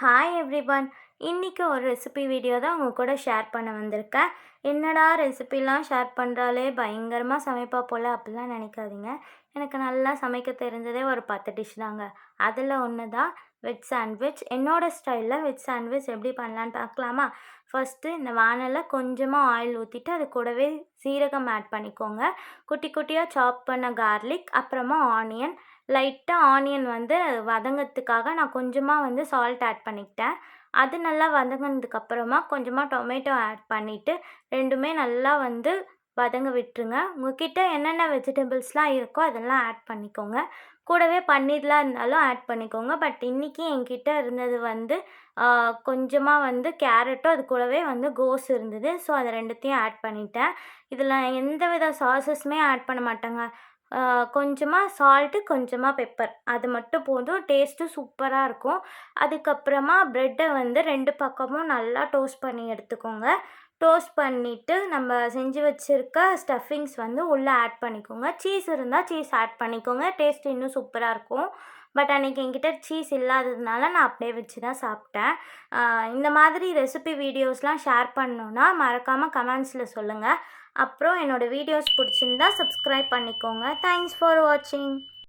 Hi everyone. இன்றைக்கி ஒரு recipe video தான் உங்கள் கூட ஷேர் பண்ண வந்திருக்கேன். என்னடா ரெசிபிலாம் ஷேர் பண்ணுறாலே பயங்கரமாக சமைப்பா போல் அப்படிலாம் நினைக்காதீங்க. எனக்கு நல்லா சமைக்க தெரிஞ்சதே ஒரு 10 டிஷ் தாங்க. அதில் ஒன்று தான் வெஜ் சாண்ட்விச். என்னோடய ஸ்டைலில் வெஜ் சாண்ட்விச் எப்படி பண்ணலான்னு பார்க்கலாமா? ஃபஸ்ட்டு இந்த வானலில் கொஞ்சமாக ஆயில் ஊற்றிட்டு அது கூடவே சீரகம் ஆட் பண்ணிக்கோங்க. குட்டி குட்டியாக சாப் பண்ண கார்லிக், அப்புறமா ஆனியன். லைட்டாக ஆனியன் வதங்கிறதுக்காக நான் கொஞ்சமாக சால்ட் ஆட் பண்ணிக்கிட்டேன். அது நல்லா வதங்கினதுக்கப்புறமா கொஞ்சமாக டொமேட்டோ ஆட் பண்ணிவிட்டு ரெண்டுமே நல்லா வதங்க விட்டுருங்க. உங்கள்கிட்ட என்னென்ன வெஜிடபிள்ஸ்லாம் இருக்கோ அதெல்லாம் ஆட் பண்ணிக்கோங்க. கூடவே பன்னீர்லாம் இருந்தாலும் ஆட் பண்ணிக்கோங்க. பட் இன்றைக்கி என்கிட்ட இருந்தது கொஞ்சமாக கேரட்டும் அது கூடவே கோஸ் இருந்தது. ஸோ அதை ரெண்டுத்தையும் ஆட் பண்ணிட்டேன். இதில் எந்த வித சாஸஸுமே ஆட் பண்ண மாட்டேங்க. கொஞ்சமாக சால்ட்டு, கொஞ்சமாக பெப்பர், அது மட்டும் போதும். டேஸ்ட்டும் சூப்பராக இருக்கும். அதுக்கப்புறமா ப்ரெட்டை 2 பக்கமும் நல்லா டோஸ்ட் பண்ணி எடுத்துக்கோங்க. டோஸ்ட் பண்ணிவிட்டு நம்ம செஞ்சு வச்சுருக்க ஸ்டஃபிங்ஸ் உள்ளே ஆட் பண்ணிக்கோங்க. சீஸ் இருந்தால் சீஸ் ஆட் பண்ணிக்கோங்க. டேஸ்ட் இன்னும் சூப்பராக இருக்கும். பட் அன்றைக்கி என்கிட்ட சீஸ் இல்லாததுனால நான் அப்படியே வச்சு தான் சாப்பிட்டேன். இந்த மாதிரி ரெசிபி வீடியோஸ்லாம் ஷேர் பண்ணணுன்னா மறக்காமல் கமெண்ட்ஸில் சொல்லுங்கள். அப்புறம் என்னோடய வீடியோஸ் பிடிச்சிருந்தா சப்ஸ்கிரைப் பண்ணிக்கோங்க. தேங்க்ஸ் ஃபார் வாட்சிங்.